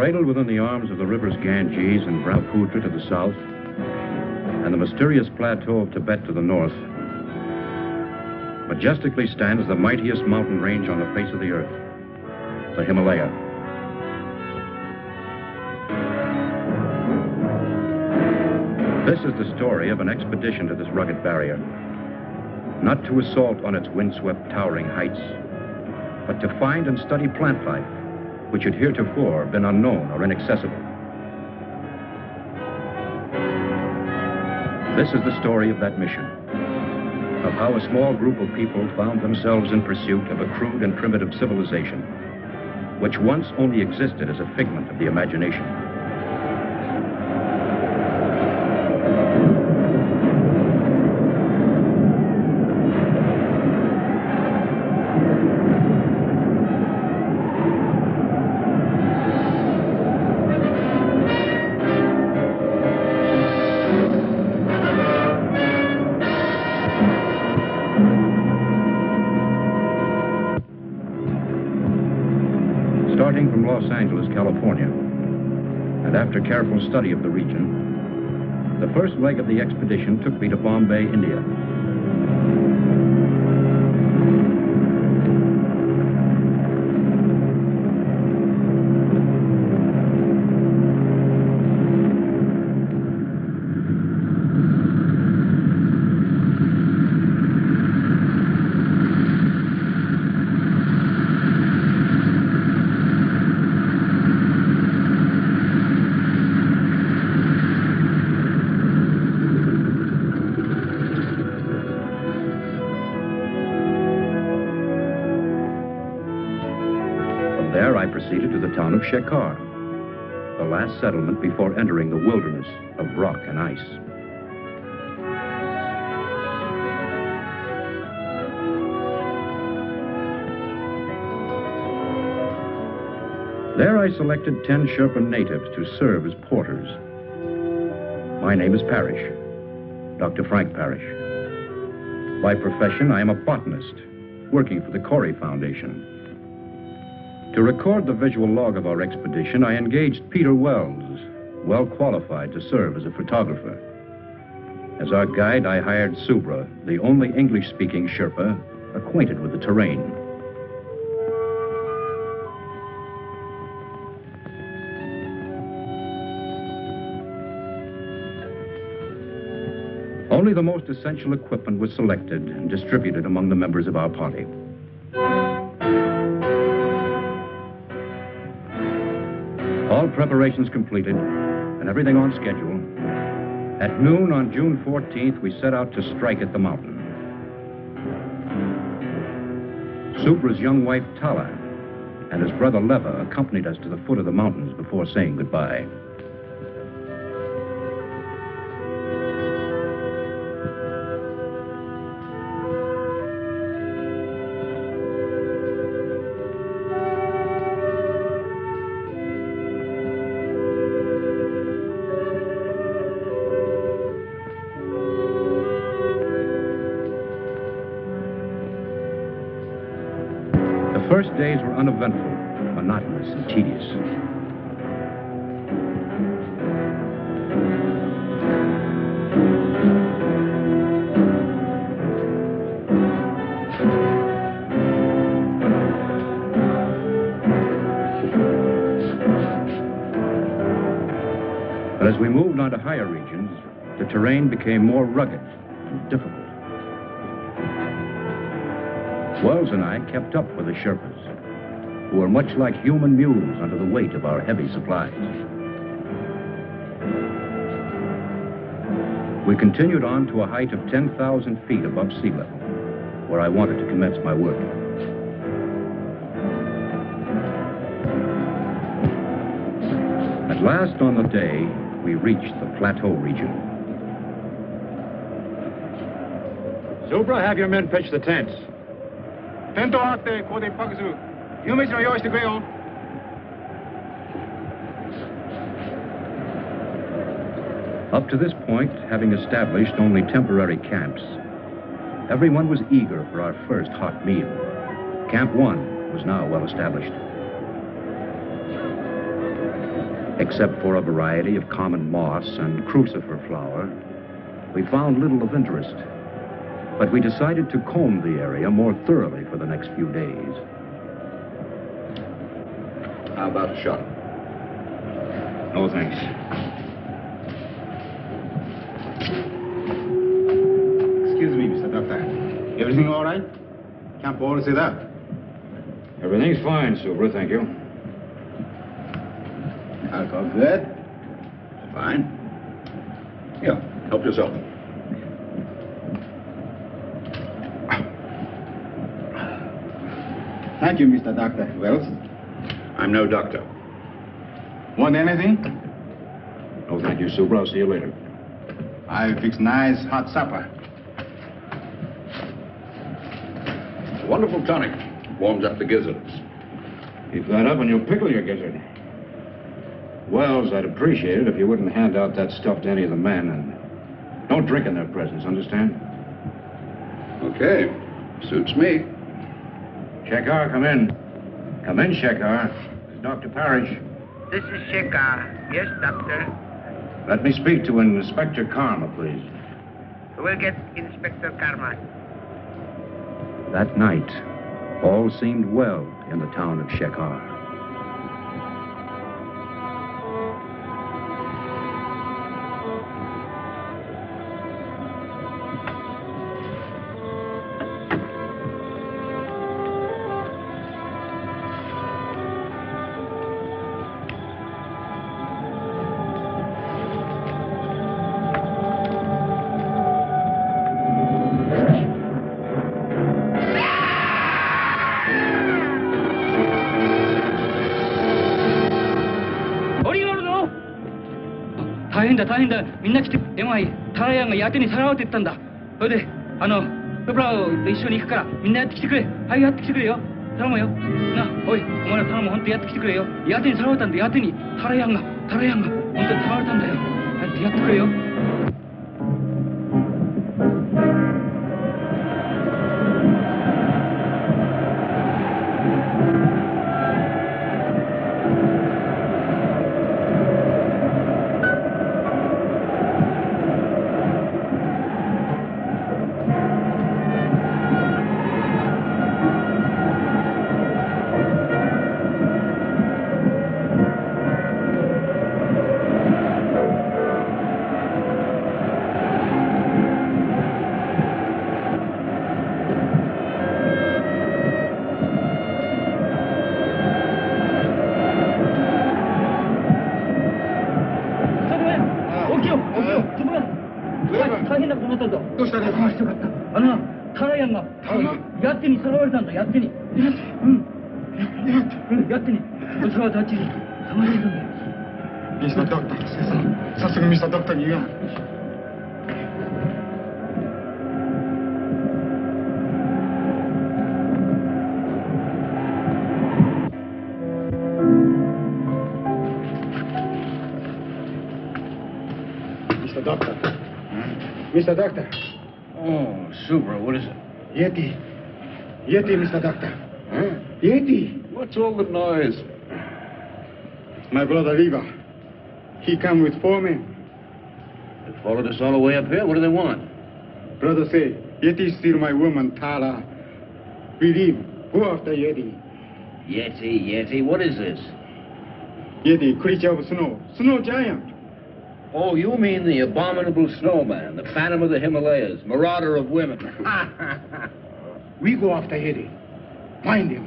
Cradled within the arms of the rivers Ganges and Brahmaputra to the south, and the mysterious plateau of Tibet to the north, majestically stands the mightiest mountain range on the face of the earth, the Himalaya. This is the story of an expedition to this rugged barrier, not to assault on its windswept, towering heights, but to find and study plant life, which had heretofore been unknown or inaccessible. This is the story of that mission, of how a small group of people found themselves in pursuit of a crude and primitive civilization, which once only existed as a figment of the imagination. Starting from Los Angeles, California, and after careful study of the region, the first leg of the expedition took me to Bombay, India. There I proceeded to the town of Shekhar, the last settlement before entering the wilderness of rock and ice. There I selected 10 Sherpa natives to serve as porters. My name is Parrish, Dr. Frank Parrish. By profession, I am a botanist, working for the Corey Foundation. To record the visual log of our expedition, I engaged Peter Wells, well qualified to serve as a photographer. As our guide, I hired Subra, the only English-speaking Sherpa acquainted with the terrain. Only the most essential equipment was selected and distributed among the members of our party. All preparations completed, and everything on schedule, at noon on June 14th, we set out to strike at the mountain. Subra's young wife, Tala, and his brother, Leva, accompanied us to the foot of the mountains before saying goodbye. The first days were uneventful, monotonous, and tedious. But as we moved on to higher regions, the terrain became more rugged and difficult. Wells and I kept up with the Sherpas, who were much like human mules under the weight of our heavy supplies. We continued on to a height of 10,000 feet above sea level, where I wanted to commence my work. At last on the day, we reached the plateau region. Subra, have your men pitch the tents. Up to this point, having established only temporary camps, everyone was eager for our first hot meal. Camp 1 was now well established. Except for a variety of common moss and crucifer flower, we found little of interest. But we decided to comb the area more thoroughly for the next few days. How about a shot? No, thanks. Excuse me, Mr. Doctor. Everything all right? Can't all say that. Everything's fine, Supra, thank you. Alcohol good? Fine. Here, help yourself. Thank you, Mr. Doctor. Wells, I'm no doctor. want anything? No, thank you, Supra. I'll see you later. I fix nice hot supper. It's a wonderful tonic. Warms up the gizzards. Keep that up and you'll pickle your gizzard. Wells, I'd appreciate it if you wouldn't hand out that stuff to any of the men, and don't drink in their presence, understand? Okay. Suits me. Shekhar, come in. Come in, Shekhar. This is Dr. Parrish. This is Shekhar. Yes, doctor. Let me speak to Inspector Karma, please. We'll get Inspector Karma. That night, all seemed well in the town of Shekhar. 다행이다みんな来てでもタラヤンがやけにさらわって言ったんだ。それでプラと一緒に行くからみんなやってきてくれ。はい、やってきてくれよ。頼むよな。おい、お前ら頼む。本当やってきてくれよ。やけにさらわれたんだ。やけにタラヤンが本当にさらわれたんだよ。やってくれよ。どうしたね。よかった。タラヤンがやってにさらわれたんだ。やってに。やってに。それはダッチにさまれたんだよ。ミスタードクター、先生。早速ミスタードクターに言うや。Mr. Doctor. Mr. Doctor. Oh, Supra, what is it? Yeti. Yeti, Mr. Doctor. Huh? Yeti. What's all the noise? My brother Riva. He come with 4 men. They followed us all the way up here. What do they want? Brother say, Yeti steal my woman, Tara. We leave. Go after Yeti. Yeti. What is this? Yeti, creature of snow. Snow giant. Oh, you mean the abominable snowman, the phantom of the Himalayas, marauder of women. We go after Yeti. Find him.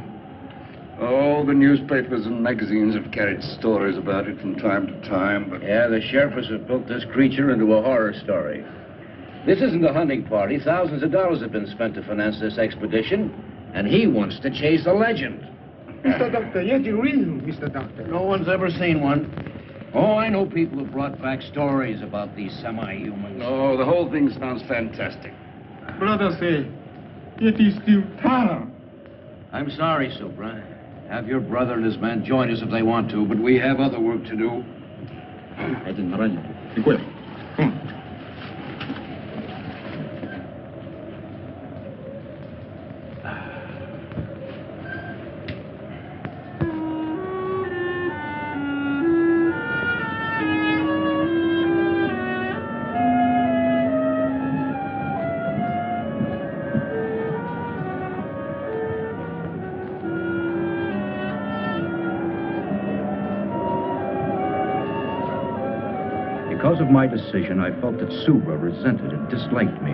Oh, the newspapers and magazines have carried stories about it from time to time, but... Yeah, the sheriffs have built this creature into a horror story. This isn't a hunting party. Thousands of dollars have been spent to finance this expedition, and he wants to chase a legend. Mr. Doctor, Yeti real, Mr. Doctor. No one's ever seen one. Oh, I know people who brought back stories about these semi-humans. Oh, the whole thing sounds fantastic. Brother say, Yeti steal Tara. I'm sorry, Supra. Have your brother and his men join us if they want to, but we have other work to do. Because of my decision, I felt that Subra resented and disliked me.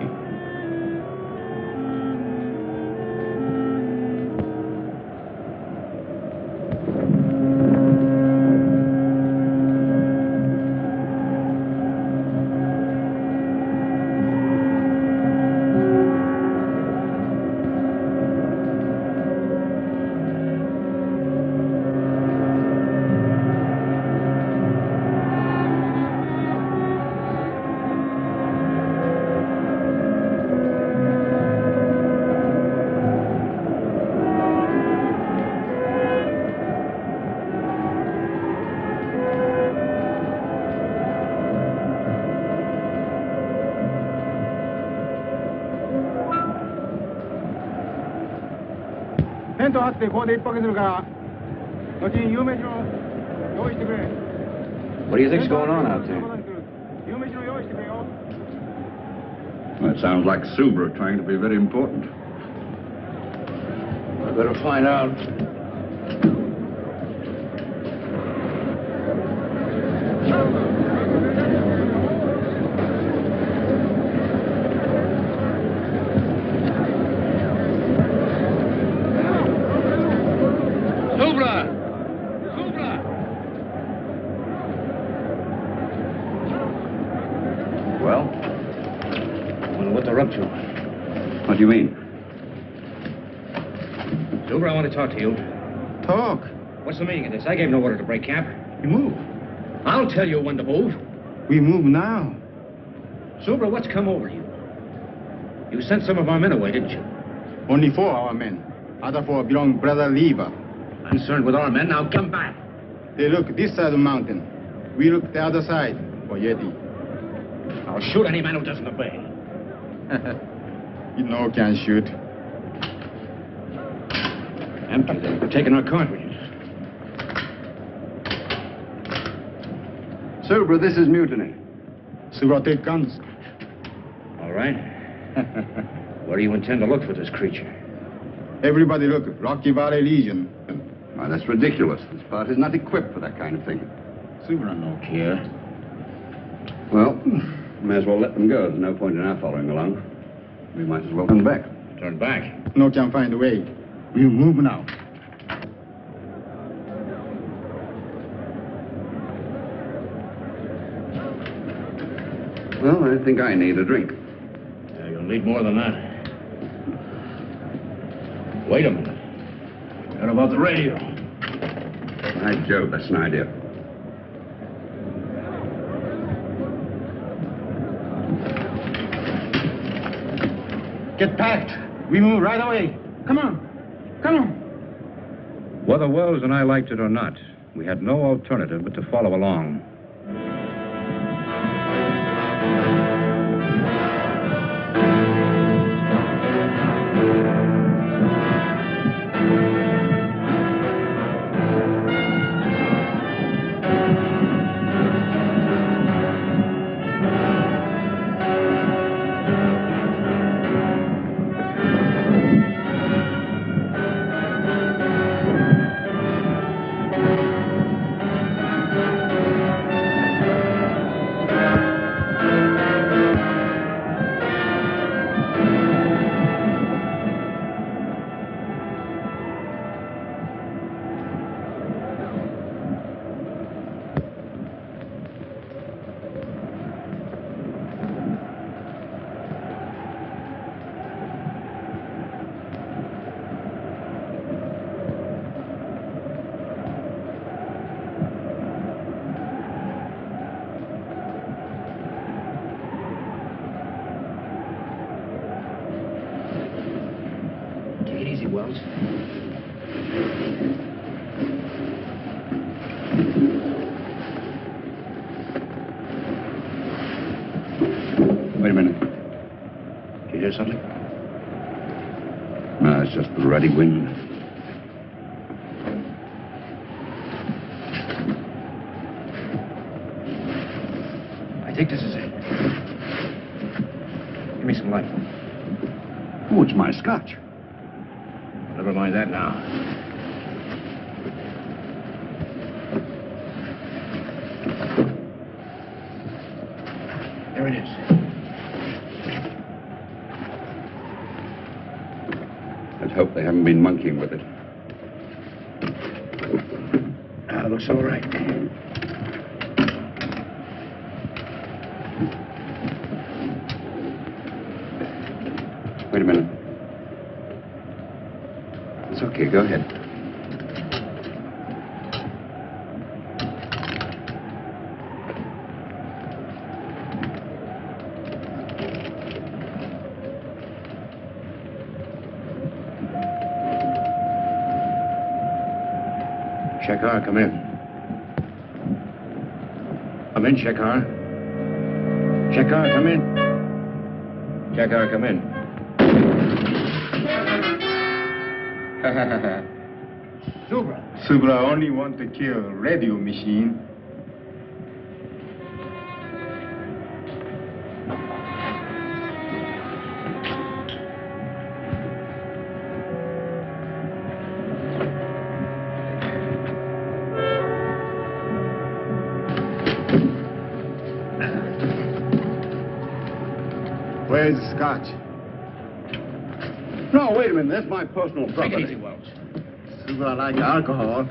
What do you think's going on out there? Well, it sounds like Subra trying to be very important. I better find out. Well? I wonder what they're up to. What do you mean? Silver, I want to talk to you. Talk. What's the meaning of this? I gave no order to break camp. You move. I'll tell you when to move. We move now. Silver, what's come over you? You sent some of our men away, didn't you? Only 4 our men. Other 4 belong Brother Lever. Concerned with our men, now come back. They look this side of the mountain. We look the other side for Yeti. I'll shoot any man who doesn't obey. You know can shoot. Empty. They're taking our cartridges. Subra, this is mutiny. Subra take guns. All right. Where do you intend to look for this creature? Everybody look. Rocky Valley Legion. Why, that's ridiculous. This part is not equipped for that kind of thing. Subra no care. Well, may as well let them go. There's no point in our following along. We might as well turn back. Turn back. No can find a way. We move now. Well, I think I need a drink. Yeah, you'll need more than that. Wait a minute. What about the radio? By Jove, that's an idea. Get packed. We move right away. Come on. Come on. Whether Wells and I liked it or not, we had no alternative but to follow along. Wells. Wait a minute. Did you hear something? No, it's just the ruddy wind. I think this is it. Give me some light. Oh, it's my scotch. Never mind that now. There it is. Let's hope they haven't been monkeying with it. Looks all right. Wait a minute. It's okay, go ahead. Shekhar, come in. Come in, Shekhar. Shekhar, come in. Shekhar, come in. Subra only want to kill radio machine. Where's the scotch? No, wait a minute. That's my personal property. Take it easy, Wells. Subra like alcohol.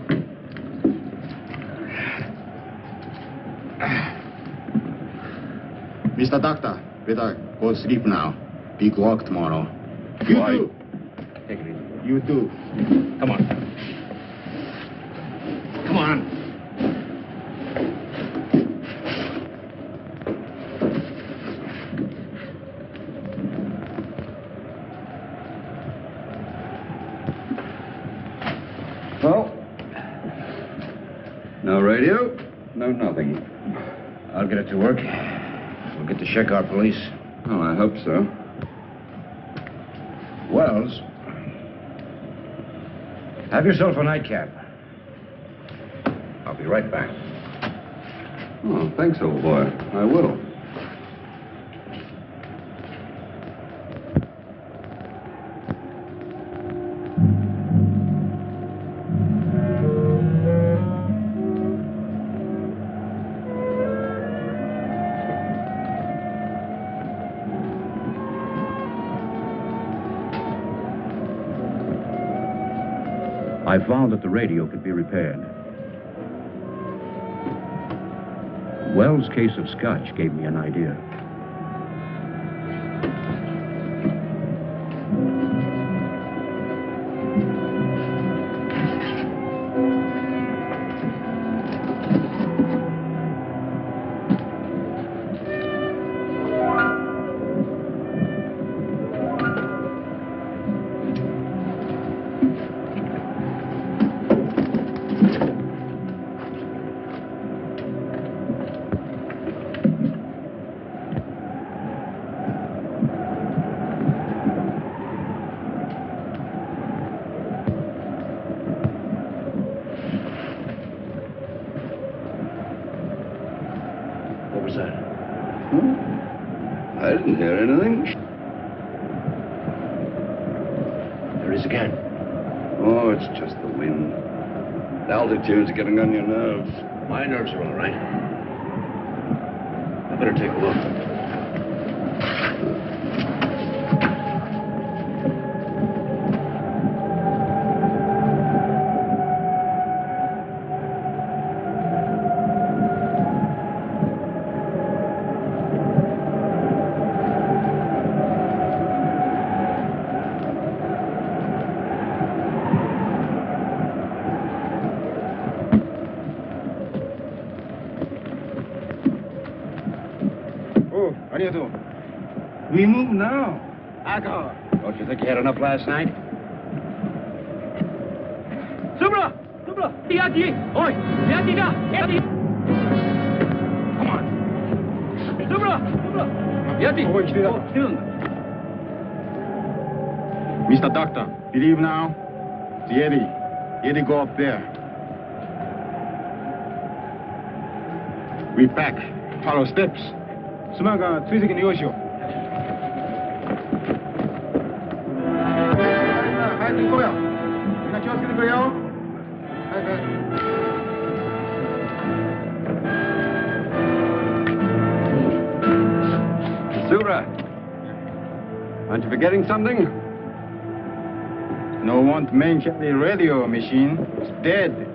Mr. Doctor, better go sleep now. Big work tomorrow. You Why? too. Take it easy. You too. Come on. Come on. Well, no radio, no nothing. I'll get it to work. We'll get the Shekhar police. Oh, I hope so. Wells, have yourself a nightcap. I'll be right back. Oh, thanks, old boy. I will. I found that the radio could be repaired. Wells' case of scotch gave me an idea. What was that? I didn't hear anything. There it is again. Oh, it's just the wind. The altitude's getting on your nerves. My nerves are all right. I better take a look. We move now. Alcohol. Don't you think you had enough last night? Subra! Subra! Yeti! Oi! Yeti da! Yeti! Come on. Subra! Subra! Yeti! Oh, 来てた。来てるんだ。 Mr. Doctor, believe now? The Yeti. Yeti go up there. We back. Follow steps. スマが追跡に用意しよう。早く行こうよ。みんな気をつけてくれよ。早く。Aren't you forgetting something? No want mention the radio machine. It's dead.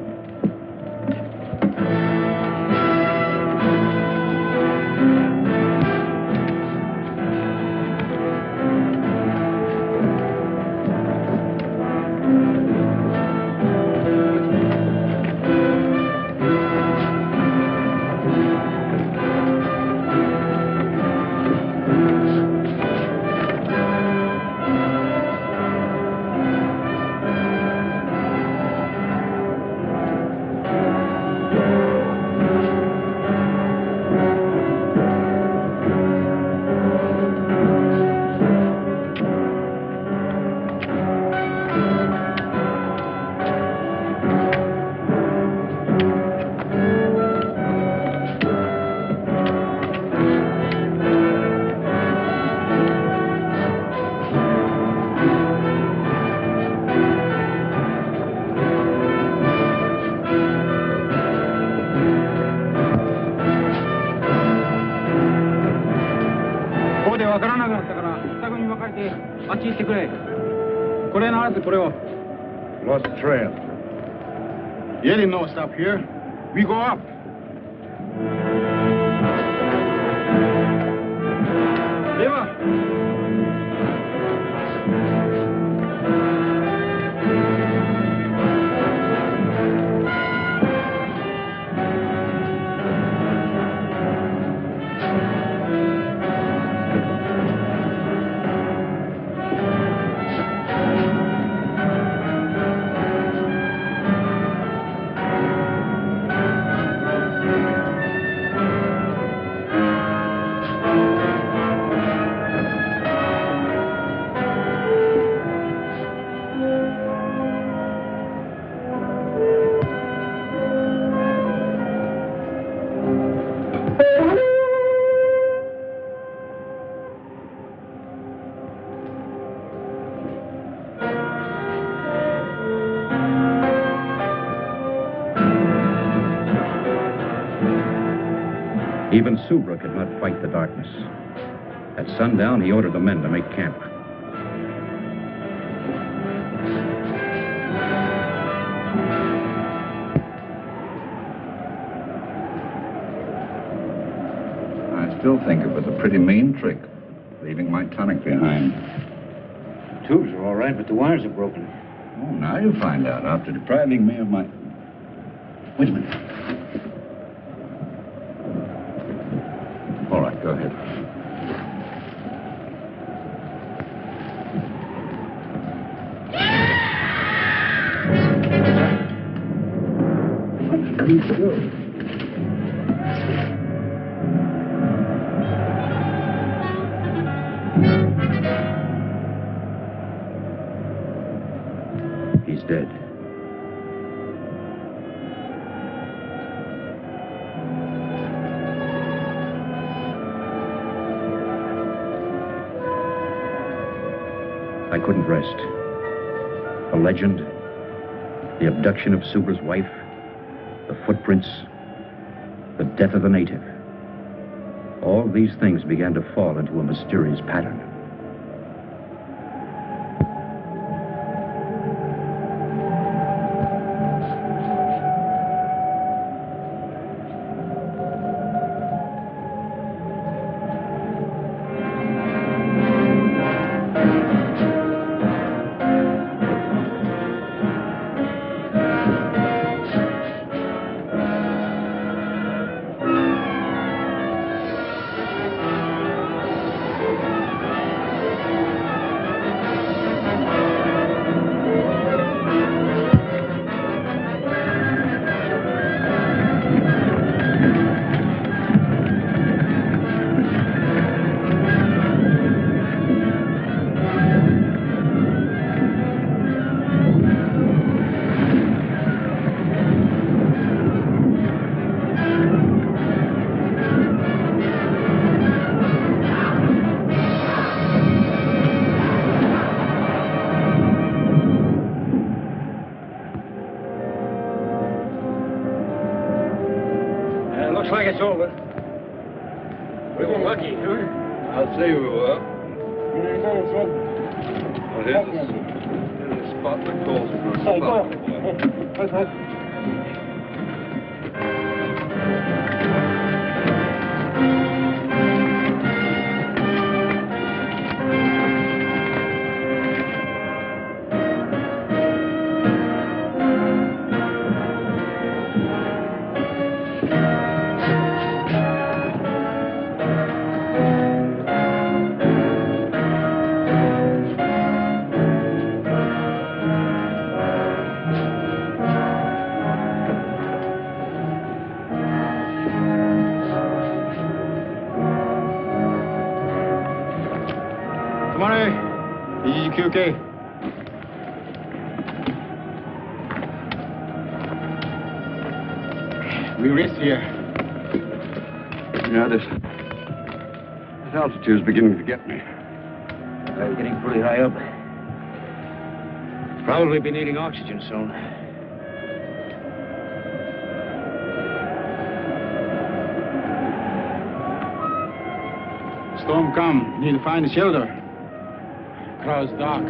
Lost the trail. Yeti no stop here. We go up. Even Subra could not fight the darkness. At sundown, he ordered the men to make camp. I still think it was a pretty mean trick, leaving my tonic behind. The tubes are all right, but the wires are broken. Oh, now you find out, after depriving me of my... Wait a minute. All right, go ahead. He's dead. I couldn't rest. The legend, the abduction of Subra's wife, the footprints, the death of the native. All these things began to fall into a mysterious pattern. Looks like it's over. We were lucky, huh? I'll say we were. Here's a spot that calls for a spot. Okay. We rest here. Yeah, this altitude's beginning to get me. We're getting pretty high up. Probably be needing oxygen soon. Storm come. Need to find a shelter. Crowd's dark.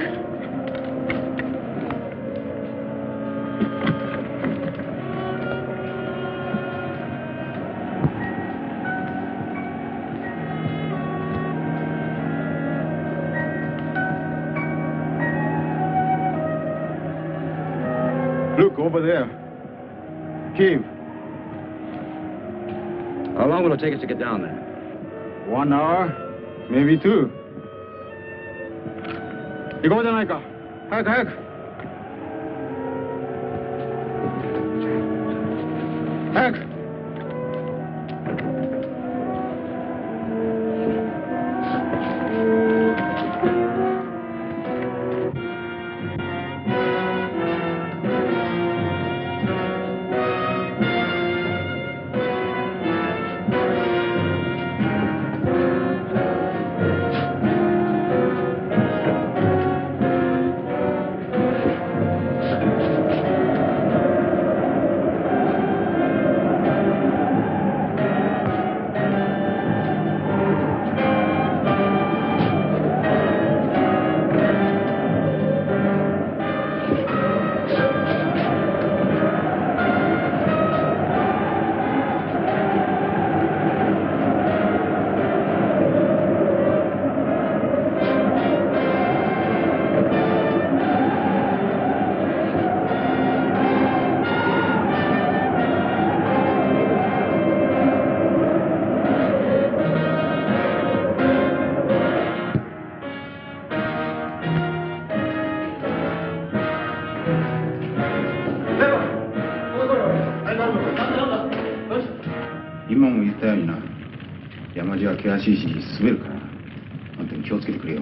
Look, over there. Cave. How long will it take us to get down there? 1 hour, maybe 2. 行こうじゃないか。早く早く。早く。今も言ったようにな、山路は険しいし滑るから、本当に気をつけてくれよ。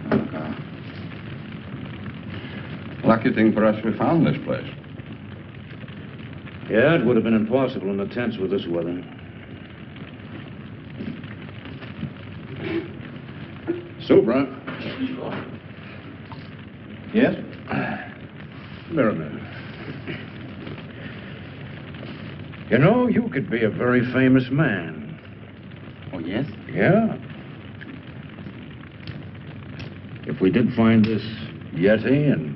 なんか。Lucky thing for us we found this place. Yeah, it would have been impossible in the tents with this weather. Soup, right? Yes? There a minute. You know, you could be a very famous man. Oh, yes? Yeah. If we did find this Yeti and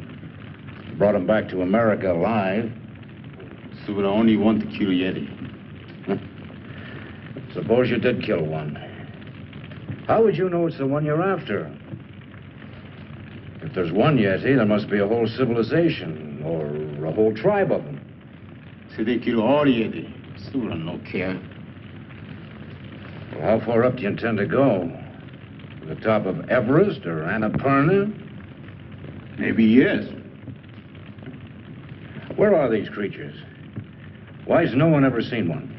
brought him back to America alive. So would I only want to kill Yeti. Suppose you did kill one. How would you know it's the one you're after? If there's one Yeti, there must be a whole civilization or a whole tribe of them. So they kill all Yeti. So I don't care. Well, how far up do you intend to go? To the top of Everest or Annapurna? Maybe yes. Where are these creatures? Why's no one ever seen one?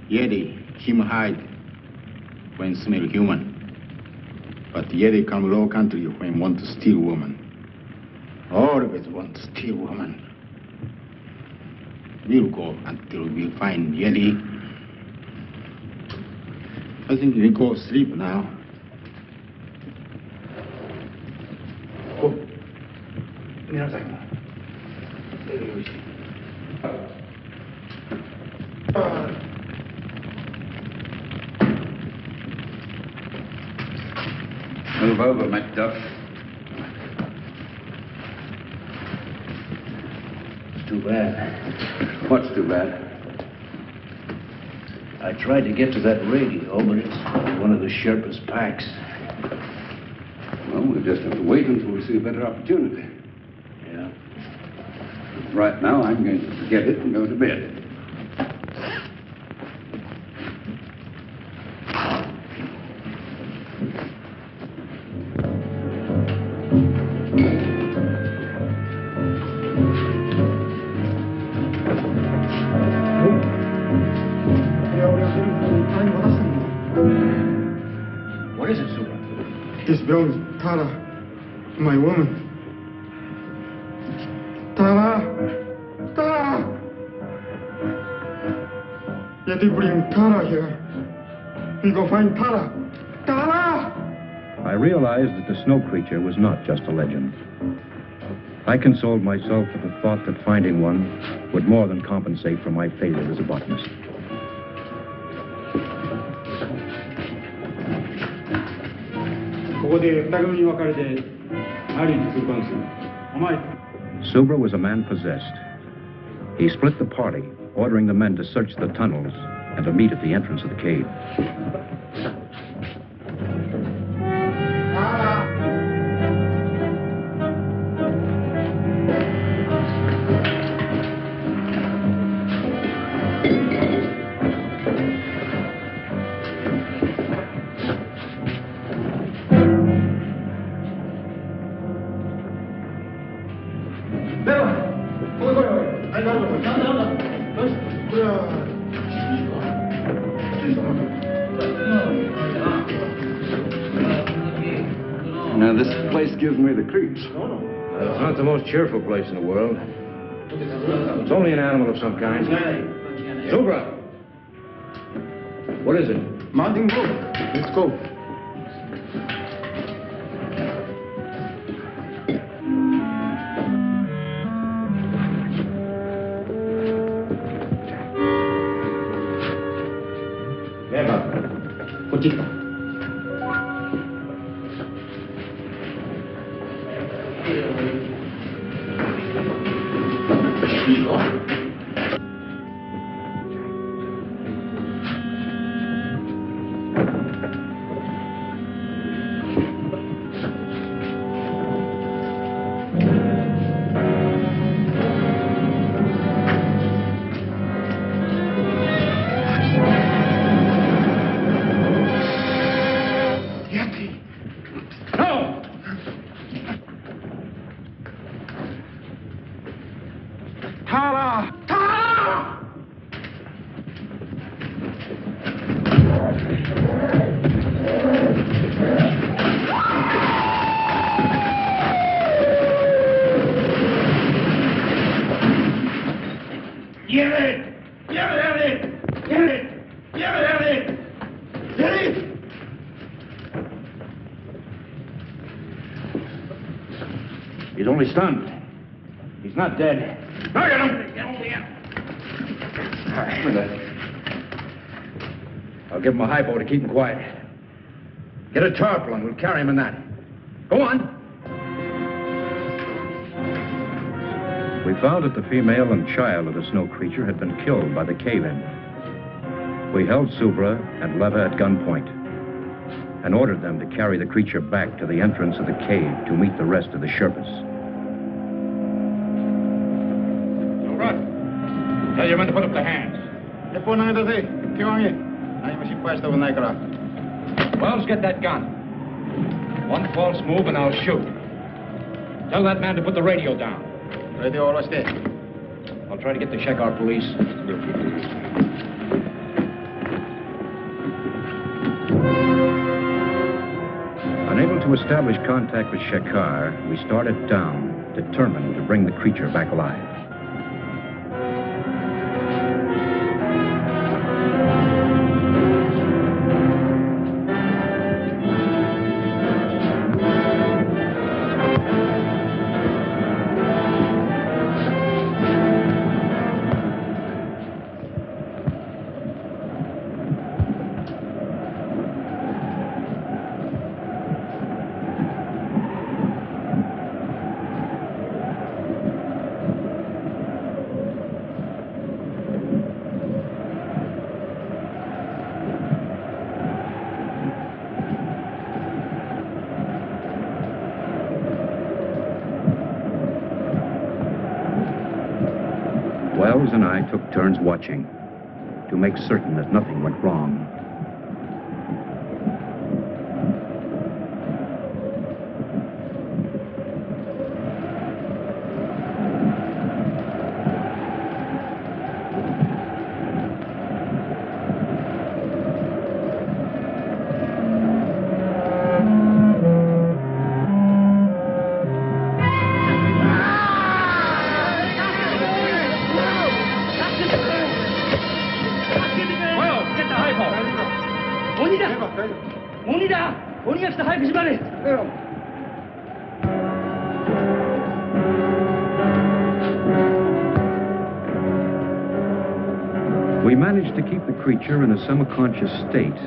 Yeti, him hide when smell human. But Yeti come low country when want to steal woman. Always want to steal woman. We'll go until we find Yeti. I think we go sleep now. Oh. Move over, Macduff. Too bad. What's too bad? I tried to get to that radio, but it's one of the Sherpa's packs. Well, we'll just have to wait until we see a better opportunity. Yeah. Right now, I'm going to forget it and go to bed. What is it, Super? This belongs to Tara, my woman. Tara! Tara! Yeti bring Tara here. We go find Tara. Tara! I realized that the snow creature was not just a legend. I consoled myself with the thought that finding one would more than compensate for my failure as a botanist. Subra was a man possessed. He split the party, ordering the men to search the tunnels and to meet at the entrance of the cave. Now, this place gives me the creeps. It's not the most cheerful place in the world. It's only an animal of some kind. Subra! What is it? Mountain goat. Let's go. He's only stunned. He's not dead. Look at him! All right. I'll give him a hypo to keep him quiet. Get a tarpaulin. We'll carry him in that. Go on. We found that the female and child of the snow creature had been killed by the cave-in. We held Subra and Leva at gunpoint and ordered them to carry the creature back to the entrance of the cave to meet the rest of the Sherpas. Tell your men to put up their hands. Wells, get that gun. One false move and I'll shoot. Tell that man to put the radio down. I'll try to get the Shekar police. Unable to establish contact with Shekar, we started down, determined to bring the creature back alive. Wells and I took turns watching to make certain that nothing went wrong. We managed to keep the creature in a semi-conscious state,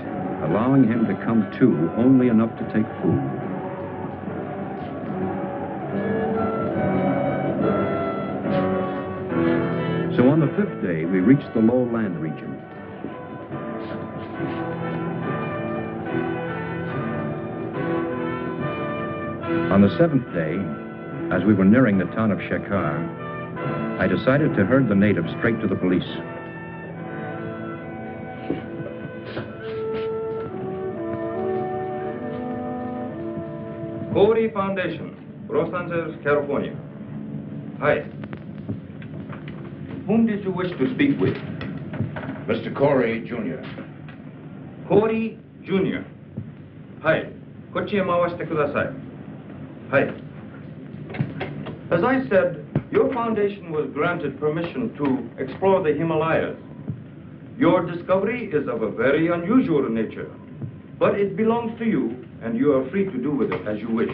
allowing him to come to only enough to take food. So on the 5th day, we reached the low land region. On the 7th day, as we were nearing the town of Shekhar, I decided to herd the natives straight to the police. Corey Foundation, Los Angeles, California. Hi. Whom did you wish to speak with? Mr. Corey, Jr. Corey, Jr. Hi. こっちへ回してください. Hi. As I said, your foundation was granted permission to explore the Himalayas. Your discovery is of a very unusual nature, but it belongs to you, and you are free to do with it as you wish.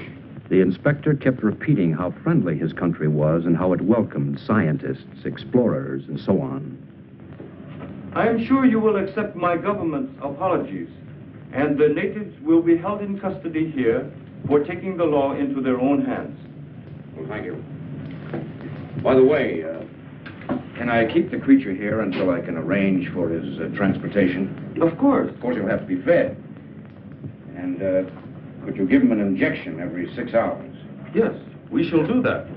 The inspector kept repeating how friendly his country was and how it welcomed scientists, explorers, and so on. I am sure you will accept my government's apologies, and the natives will be held in custody here for taking the law into their own hands. Well, thank you. By the way, can I keep the creature here until I can arrange for his transportation? Of course. Of course, he'll have to be fed. And could you give him an injection every 6 hours? Yes, we shall do that.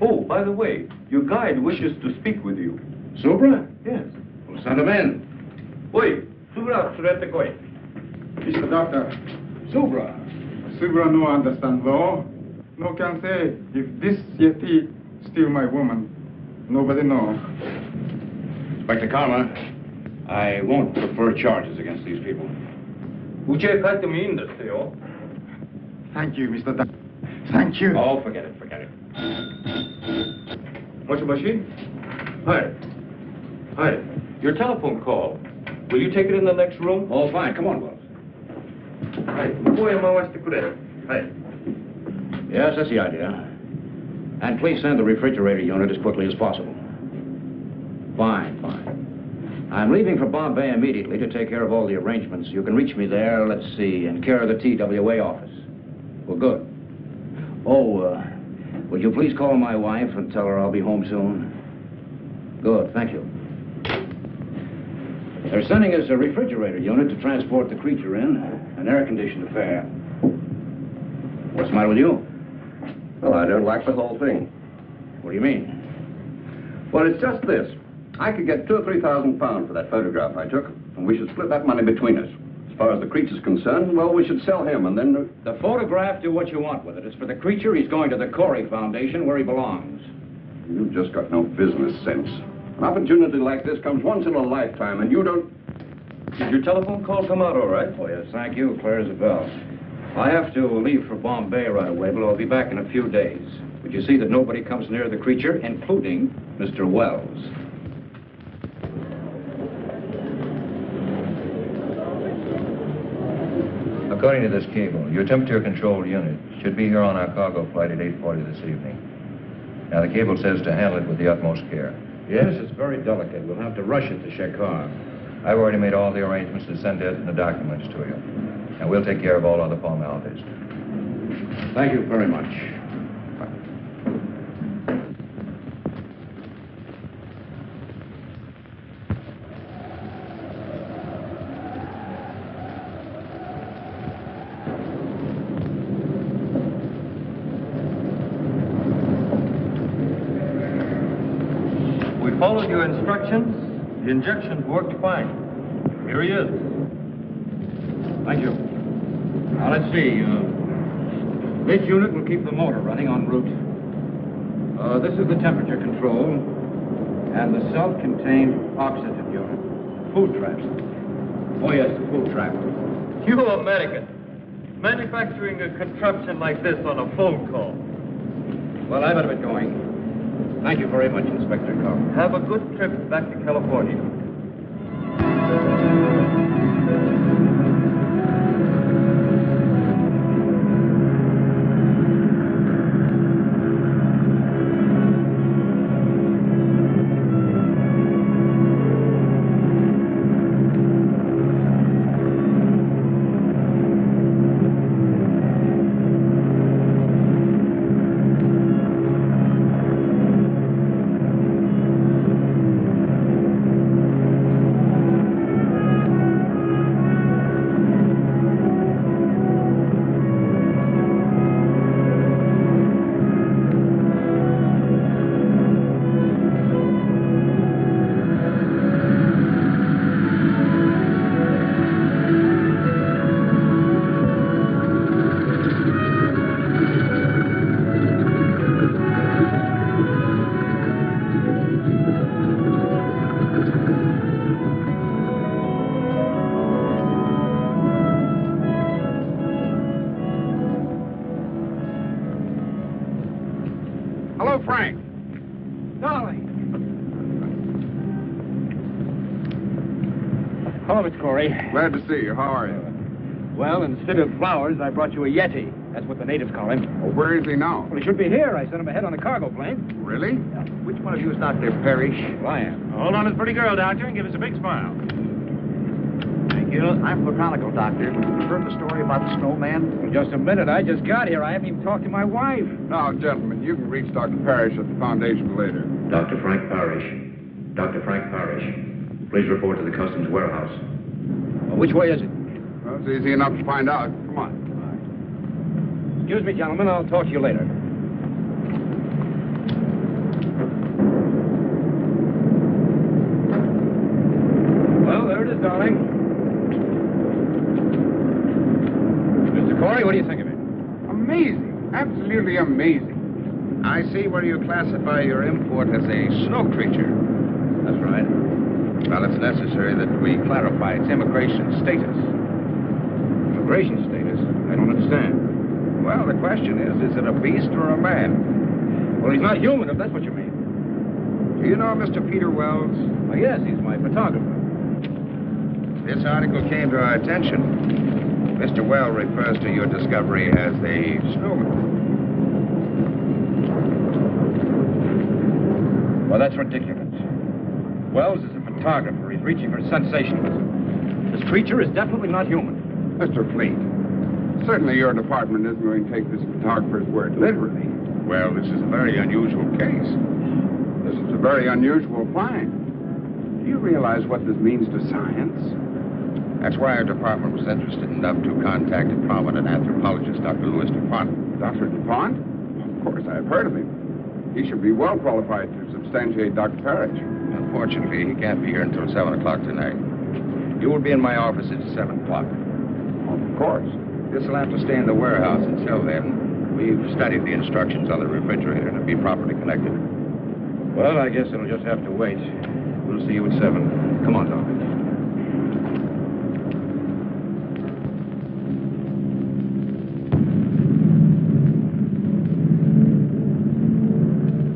Oh, by the way, your guide wishes to speak with you. Subra? Yes. Well, send him in. Oi, Subra, surete koi. Mr. Doctor, Subra. Subra no understand law. No can say if this Yeti steal my woman. Nobody know. Inspector Karma, I won't prefer charges against these people. Thank you, Mr. Doctor. Thank you. Oh, forget it, forget it. Moshi? Hi. Hi. Your telephone call. Will you take it in the next room? Oh, fine. Come on, Wells. Hi. Hi. Yes, that's the idea. And please send the refrigerator unit as quickly as possible. Fine, fine. I'm leaving for Bombay immediately to take care of all the arrangements. You can reach me there, let's see, in care of the TWA office. Well, good. Oh, would you please call my wife and tell her I'll be home soon? Good, thank you. They're sending us a refrigerator unit to transport the creature in, an air-conditioned affair. What's the matter with you? Well, I don't like the whole thing. What do you mean? Well, it's just this. I could get £2,000 or £3,000 for that photograph I took, and we should split that money between us. As far as the creature's concerned, well, we should sell him, and then... The photograph, do what you want with it. It's for the creature. He's going to the Corey Foundation, where he belongs. You've just got no business sense. An opportunity like this comes once in a lifetime, and you don't... Did your telephone call come out all right? Oh, yes, thank you. Clear as a bell. I have to leave for Bombay right away, but I'll be back in a few days. Would you see that nobody comes near the creature, including Mr. Wells? According to this cable, your temperature control unit should be here on our cargo flight at 8:40 this evening. Now, the cable says to handle it with the utmost care. Yes, it's very delicate. We'll have to rush it to Shekhar. I've already made all the arrangements to send it and the documents to you. And we'll take care of all other formalities. Thank you very much. Followed your instructions. The injections worked fine. Here he is. Thank you. Now, let's see. This unit will keep the motor running en route. This is the temperature control and the self-contained oxygen unit. Food trap. Oh, yes, the food trap. You American. Manufacturing a contraption like this on a phone call. Well, I better be going. Thank you very much, Inspector Carr. Have a good trip back to California. Hello, Frank. Darling. Hello, Miss Corey. Glad to see you. How are you? Well, instead of flowers, I brought you a Yeti. That's what the natives call him. Well, where is he now? Well, he should be here. I sent him ahead on a cargo plane. Really? Which one of you is Dr. Parrish? Well, I am. Hold on to the pretty girl, Doctor, and give us a big smile. Thank you. I'm botanical, Doctor. You heard the story about the snowman? Well, just a minute. I just got here. I haven't even talked to my wife. Now, gentlemen, you can reach Dr. Parrish at the Foundation later. Dr. Frank Parrish. Dr. Frank Parrish. Please report to the customs warehouse. Well, which way is it? Well, it's easy enough to find out. Come on. Excuse me, gentlemen. I'll talk to you later. Well, there it is, darling. Mr. Corey, what do you think of it? Amazing. Absolutely amazing. I see where you classify your import as a snow creature. That's right. Well, it's necessary that we clarify its immigration status. Immigration status? I don't understand. Well, the question is it a beast or a man? Well, he's not human, if that's what you mean. Do you know Mr. Peter Wells? Oh, yes, he's my photographer. This article came to our attention. Mr. Wells refers to your discovery as a snowman. Well, that's ridiculous. Wells is a photographer. He's reaching for sensationalism. This creature is definitely not human. Mr. Fleet, certainly your department isn't going to take this photographer's word literally. Well, this is a very unusual case. This is a very unusual find. Do you realize what this means to science? That's why our department was interested enough to contact a prominent anthropologist, Dr. Louis DuPont. Dr. DuPont? Of course, I've heard of him. He should be well qualified to substantiate Dr. Parrish. Unfortunately, he can't be here until 7 o'clock tonight. You will be in my office at 7 o'clock. Of course. This will have to stay in the warehouse until then. We've studied the instructions on the refrigerator to be properly connected. Well, I guess it'll just have to wait. We'll see you at 7. Come on, Doc.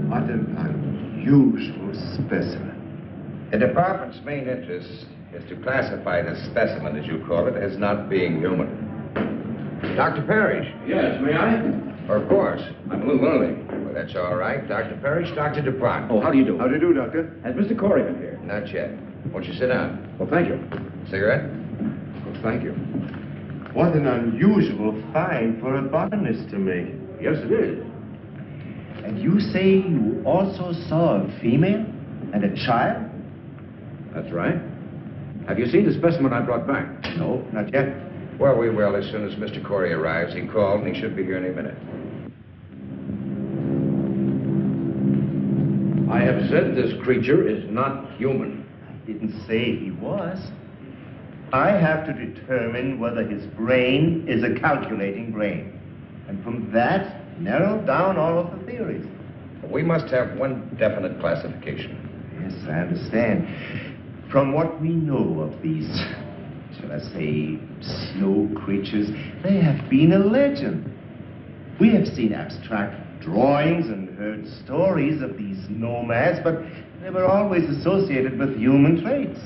What an unusual specimen. The department's main interest is to classify this specimen, as you call it, as not being human. Dr. Parrish. Yes, may I? Of course. I'm a little early. Well, that's all right. Dr. Parrish, Dr. DuPont. Oh, how do you do? How do you do, Doctor? Has Mr. Corey been here? Not yet. Won't you sit down? Well, thank you. Cigarette? Well, thank you. What an unusual find for a botanist to make. Yes, it is. And you say you also saw a female and a child? That's right. Have you seen the specimen I brought back? No, not yet. Well, we will as soon as Mr. Corey arrives. He called, and he should be here any minute. I have said this creature is not human. I didn't say he was. I have to determine whether his brain is a calculating brain. And from that, narrow down all of the theories. We must have one definite classification. Yes, I understand. From what we know of these, shall I say, snow creatures, they have been a legend. We have seen abstract drawings and heard stories of these nomads, but they were always associated with human traits.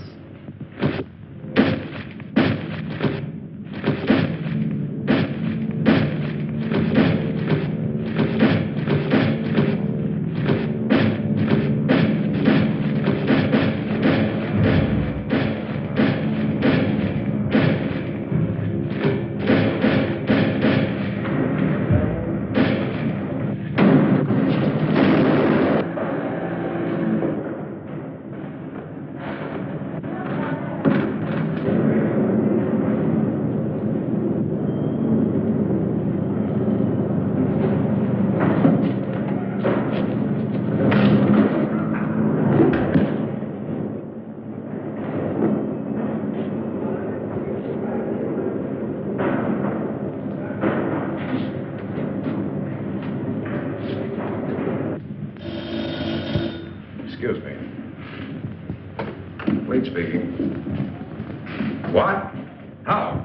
Excuse me. Wade speaking. What? How?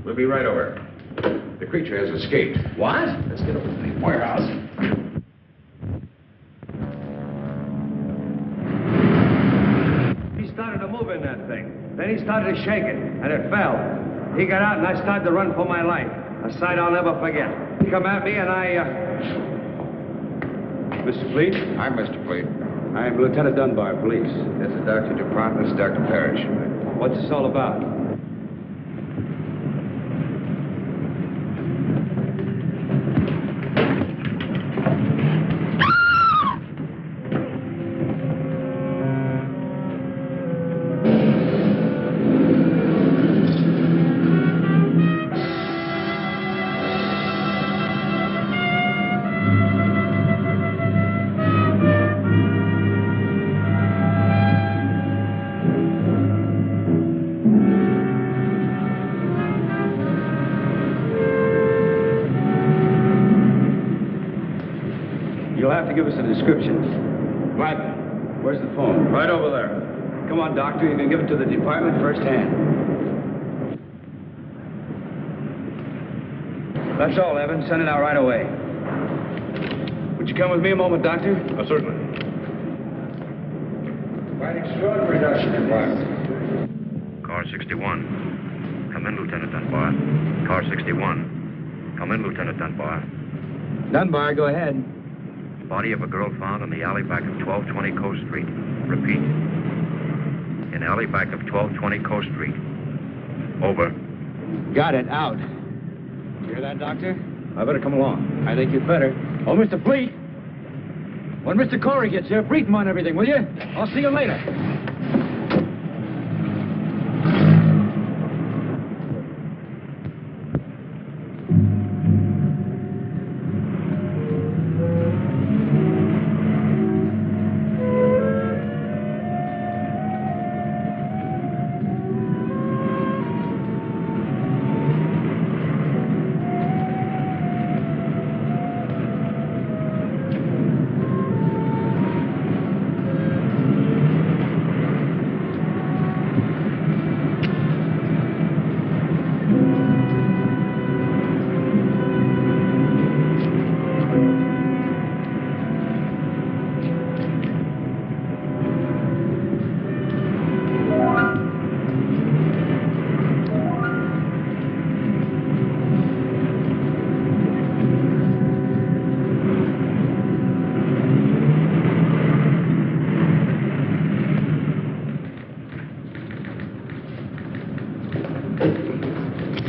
We'll be right over. The creature has escaped. What? Let's get over to the warehouse. He started to move in that thing. Then he started to shake it, and it fell. He got out, and I started to run for my life. A sight I'll never forget. He come at me, and Mr. Fleet? I'm Mr. Fleet. I'm Lieutenant Dunbar, police. This is Dr. DuPont. This is Dr. Parrish. What's this all about? You'll have to give us a description. What? Where's the phone? Right over there. Come on, Doctor. You can give it to the department firsthand. That's all, Evan. Send it out right away. Would you come with me a moment, Doctor? Certainly. Quite extraordinary, Dr. DuPont. Car 61. Come in, Lieutenant Dunbar. Car 61. Come in, Lieutenant Dunbar. Dunbar, go ahead. Body of a girl found in the alley back of 1220 Coast Street. Repeat. In alley back of 1220 Coast Street. Over. Got it. Out. You hear that, Doctor? I better come along. I think you'd better. Oh, Mr. Fleet. When Mr. Corey gets here, brief him on everything, will you? I'll see you later.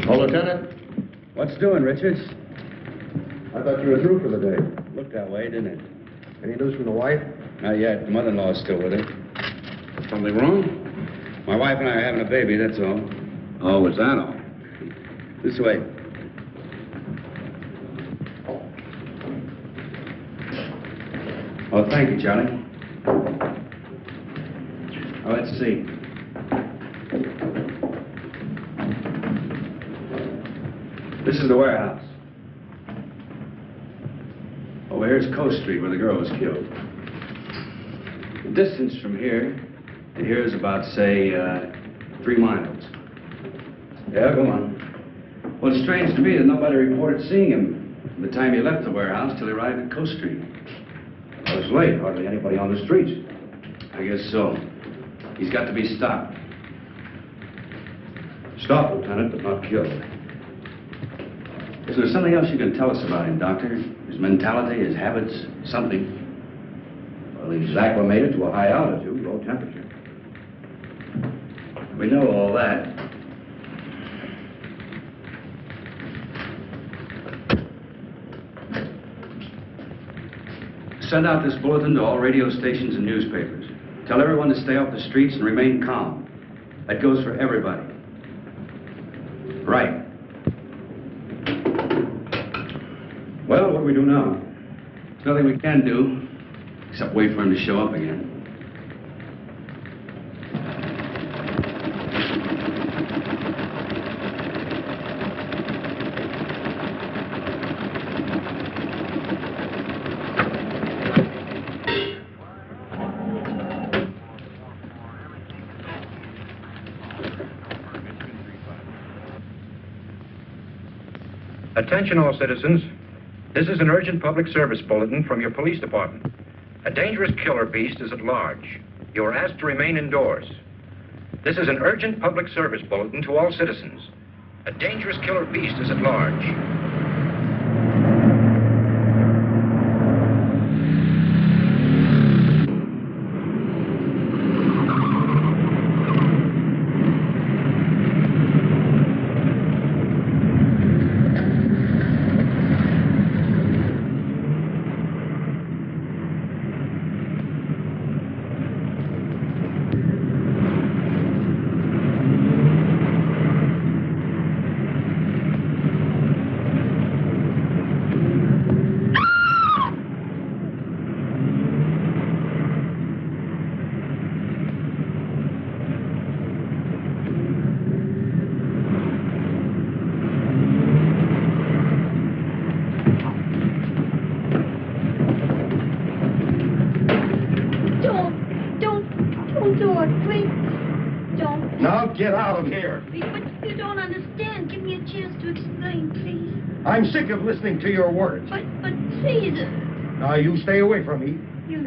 Lieutenant? What's doing, Richards? I thought you were through for the day. Looked that way, didn't it? Any news from the wife? Not yet. The mother-in-law's still with her. Something wrong? My wife and I are having a baby, that's all. Oh, is that all? This way. Oh, thank you, Charlie. Oh, let's see. This is the warehouse. Over here's Coast Street, where the girl was killed. The distance from here to here is about, say, 3 miles. Yeah, go on. Well, it's strange to me that nobody reported seeing him from the time he left the warehouse till he arrived at Coast Street. It was late. Hardly anybody on the streets. I guess so. He's got to be stopped. Stopped, Lieutenant, but not killed. Is there something else you can tell us about him, Doctor? His mentality, his habits, something? Well, he's acclimated to a high altitude, low temperature. We know all that. Send out this bulletin to all radio stations and newspapers. Tell everyone to stay off the streets and remain calm. That goes for everybody. Right. Well, what do we do now? There's nothing we can do except wait for him to show up again. Attention all citizens. This is an urgent public service bulletin from your police department. A dangerous killer beast is at large. You are asked to remain indoors. This is an urgent public service bulletin to all citizens. A dangerous killer beast is at large. Get out of here. Please, but you don't understand. Give me a chance to explain, please. I'm sick of listening to your words. But please. Now, you stay away from me.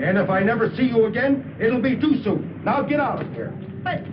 And if I never see you again, it'll be too soon. Now, get out of here. But...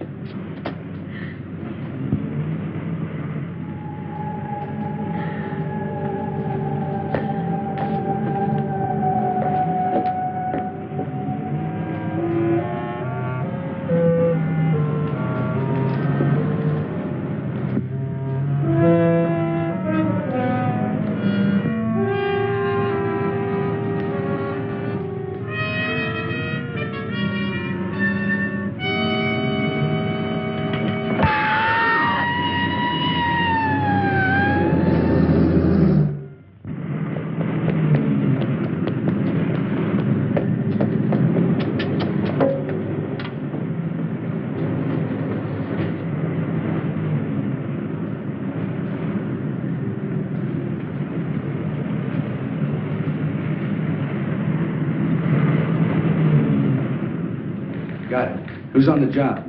Got it. Who's on the job?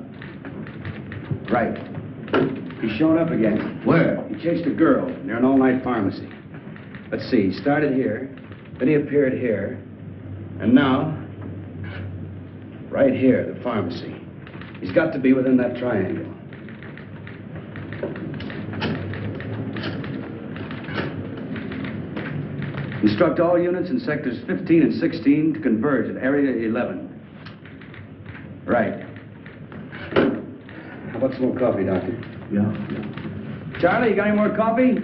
Right. He's showing up again. Where? He chased a girl near an all-night pharmacy. Let's see, he started here, then he appeared here, and now, right here, the pharmacy. He's got to be within that triangle. Instruct all units in sectors 15 and 16 to converge at area 11. Right. How about some more coffee, Doctor? Yeah. Charlie, you got any more coffee?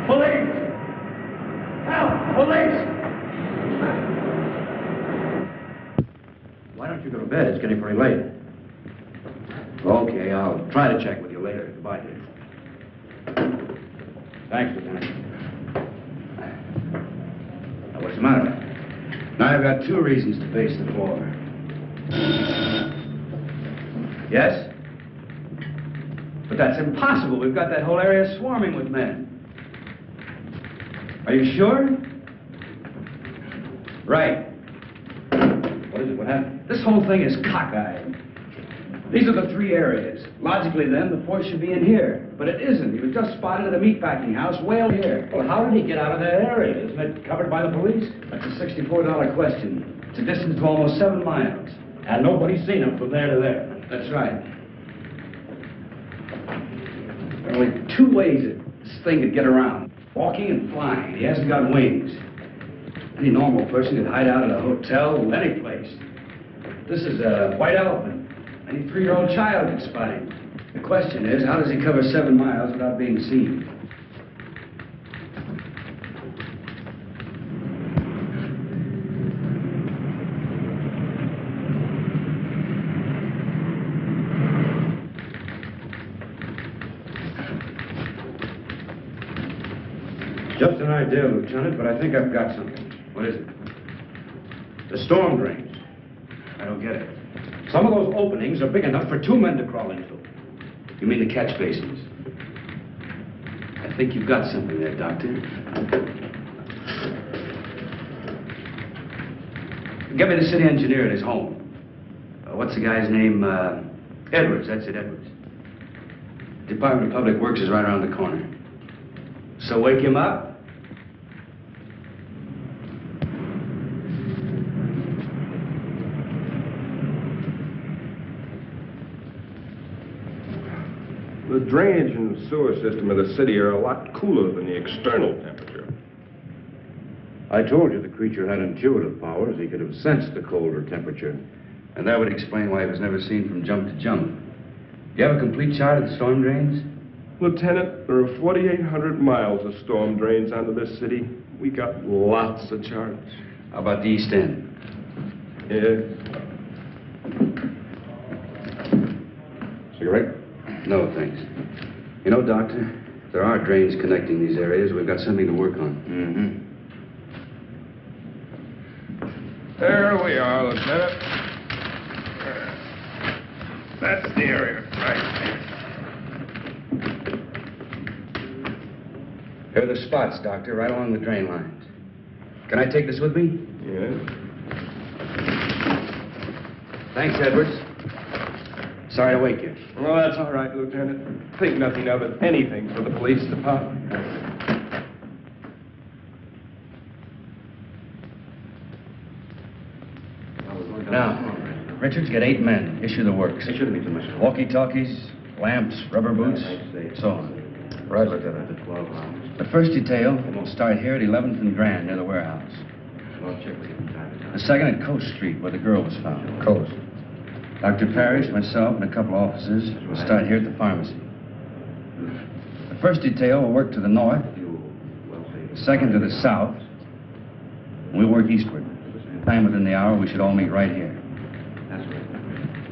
Police! Help! Police! Why don't you go to bed? It's getting pretty late. Okay, I'll try to check with you later. Goodbye, dear. Thanks, Lieutenant. Now, what's the matter? Now, I've got 2 reasons to pace the floor. Yes? But that's impossible. We've got that whole area swarming with men. Are you sure? Right. What is it? What happened? This whole thing is cockeyed. These are the 3 areas. Logically, then, the force should be in here. But it isn't. He was just spotted at a meatpacking house way out here. Well, how did he get out of that area? Isn't it covered by the police? That's a $64 question. It's a distance of almost 7 miles. And nobody's seen him from there to there. That's right. There are only 2 ways that this thing could get around. Walking and flying. He hasn't got wings. Any normal person could hide out at a hotel, any place. This is a white elephant. Any 3-year-old child could spot him. The question is, how does he cover 7 miles without being seen? Just an idea, Lieutenant, but I think I've got something. What is it? The storm drains. I don't get it. Some of those openings are big enough for 2 men to crawl into. You mean the catch basins? I think you've got something there, Doctor. Get me the city engineer at his home. What's the guy's name? Edwards, that's it, Edwards. Department of Public Works is right around the corner. So wake him up. The drainage and sewer system of the city are a lot cooler than the external temperature. I told you the creature had intuitive powers. He could have sensed the colder temperature. And that would explain why he was never seen from jump to jump. You have a complete chart of the storm drains? Lieutenant, there are 4,800 miles of storm drains under this city. We got lots of charts. How about the East End? Yeah. Cigarette? No, thanks. You know, Doctor, if there are drains connecting these areas, we've got something to work on. There we are, Lieutenant. That's the area, right? Here are the spots, Doctor, right along the drain lines. Can I take this with me? Yeah. Thanks, Edwards. Sorry to wake you. Well, that's all right, Lieutenant. Think nothing of it. Anything for the police department. Now, Richards, get 8 men. Issue the works. It shouldn't be too much. Walkie-talkies, lamps, rubber boots, so on. Right, Lieutenant. The first detail will start here at 11th and Grand, near the warehouse. The second at Coast Street, where the girl was found. Coast. Dr. Parrish, myself, and a couple officers will start here at the pharmacy. The first detail will work to the north, the second to the south, and we'll work eastward. Time within the hour, we should all meet right here.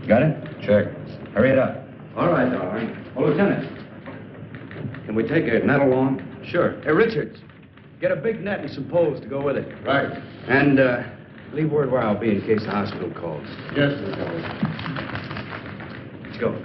Got it? Check. Hurry it up. All right, darling. Oh, Lieutenant, can we take a net along? Sure. Hey, Richards, get a big net and some poles to go with it. Right. And, leave word where I'll be in case the hospital calls. Yes, Lieutenant. Let's go.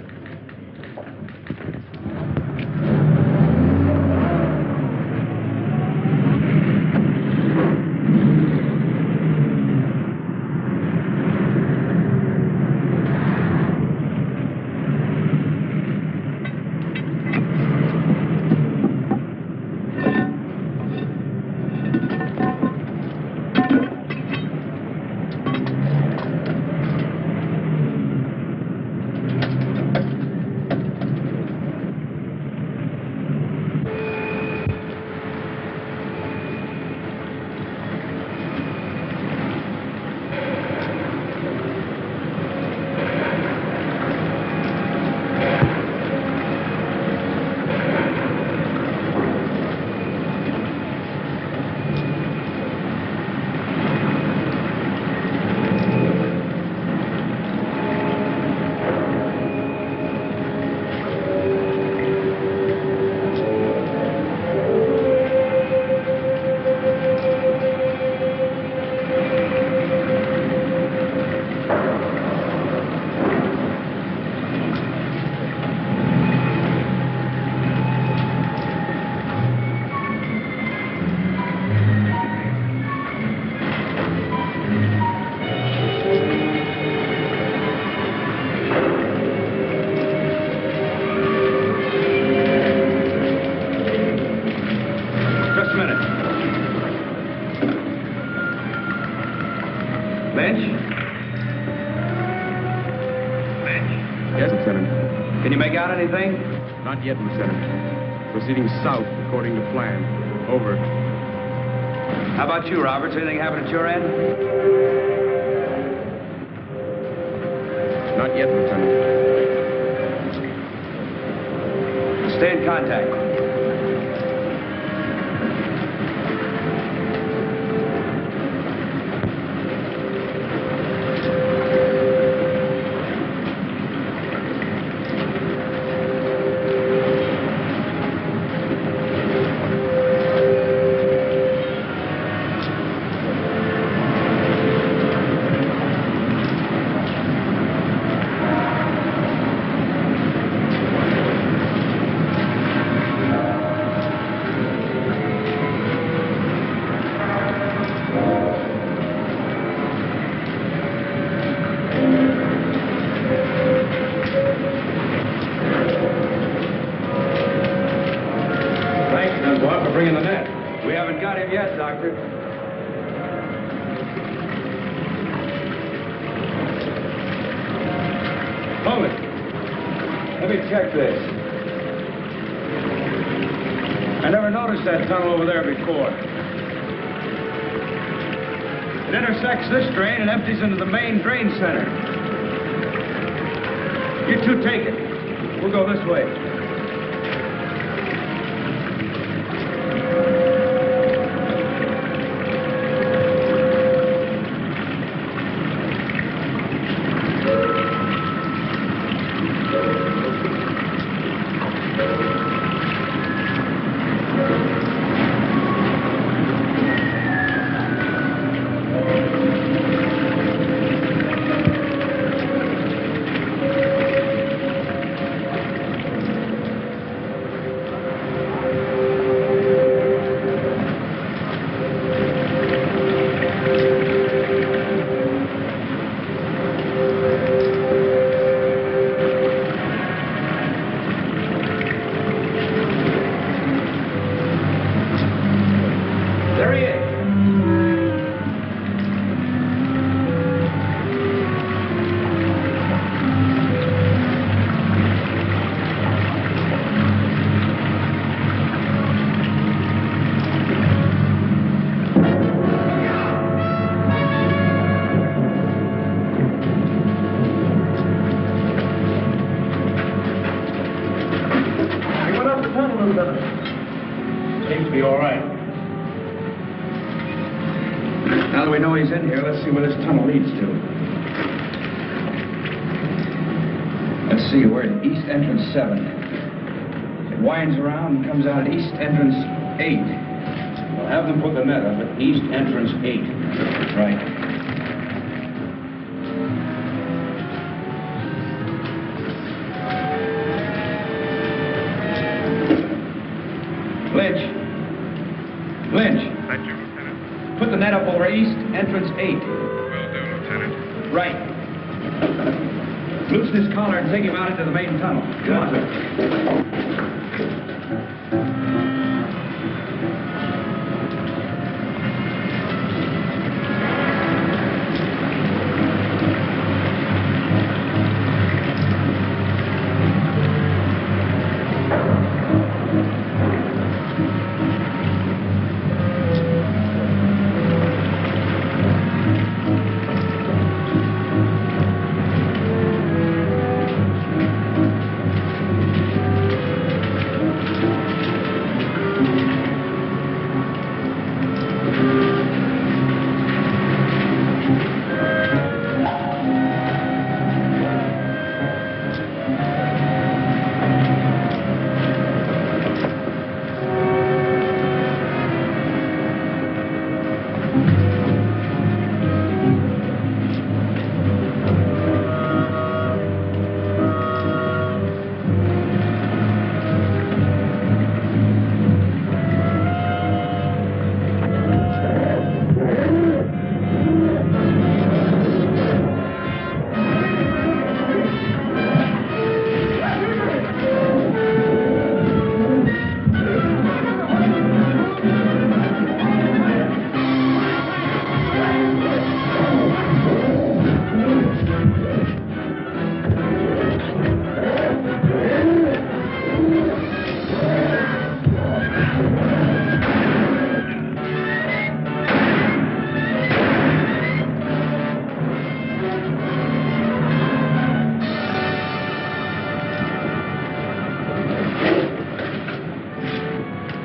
got anything? Not yet, Lieutenant. Proceeding south according to plan. Over. How about you, Roberts? Anything happen at your end? Not yet, Lieutenant. Stay in contact. Bringing the net. We haven't got him yet, Doctor. Hold it. Let me check this. I never noticed that tunnel over there before. It intersects this drain and empties into the main drain center. You two take it. We'll go this way. Seems to be all right. Now that we know he's in here, let's see where this tunnel leads to. Let's see, we're at East Entrance 7. It winds around and comes out at East Entrance 8. We'll have them put the net up at East Entrance 8. Right. Lynch. Thank you, Lieutenant. Put the net up over East Entrance 8. Will do, Lieutenant. Right. Loosen his collar and take him out into the main tunnel. Come on.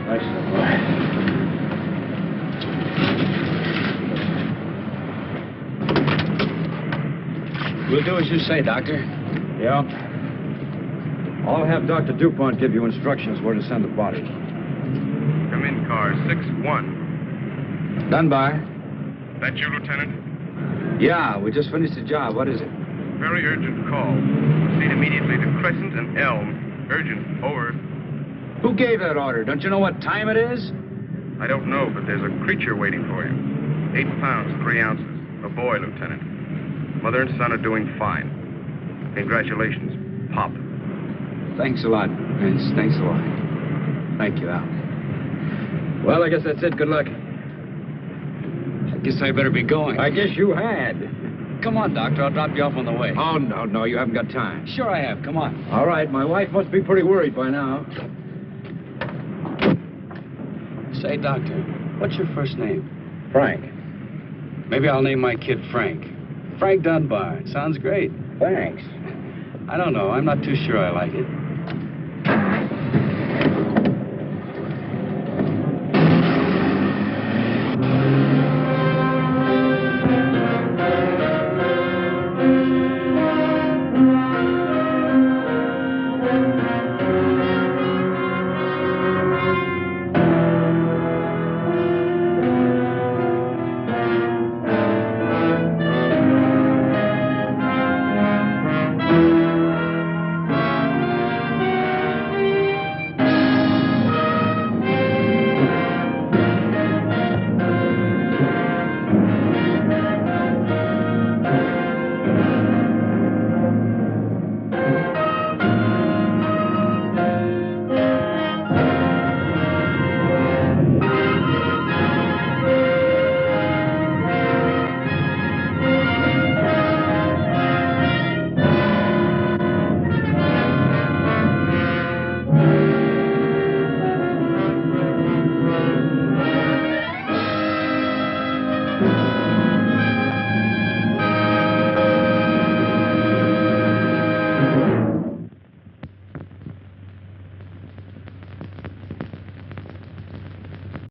Nice enough. We'll do as you say, Doctor. Yeah. I'll have Dr. DuPont give you instructions where to send the body. Come in, car 6-1. Dunbar? That you, Lieutenant? Yeah, we just finished the job. What is it? Very urgent call. Proceed immediately to Crescent and Elm. Urgent. Over. Who gave that order? Don't you know what time it is? I don't know, but there's a creature waiting for you. 8 pounds, 3 ounces. A boy, Lieutenant. Mother and son are doing fine. Congratulations, Pop. Thanks a lot, Vince. Thanks a lot. Thank you, Al. Well, I guess that's it. Good luck. I guess I better be going. I guess you had. Come on, Doctor. I'll drop you off on the way. Oh, no, you haven't got time. Sure I have. Come on. All right, my wife must be pretty worried by now. Say, Doctor, what's your first name? Frank. Maybe I'll name my kid Frank. Frank Dunbar. Sounds great. Thanks. I don't know. I'm not too sure I like it.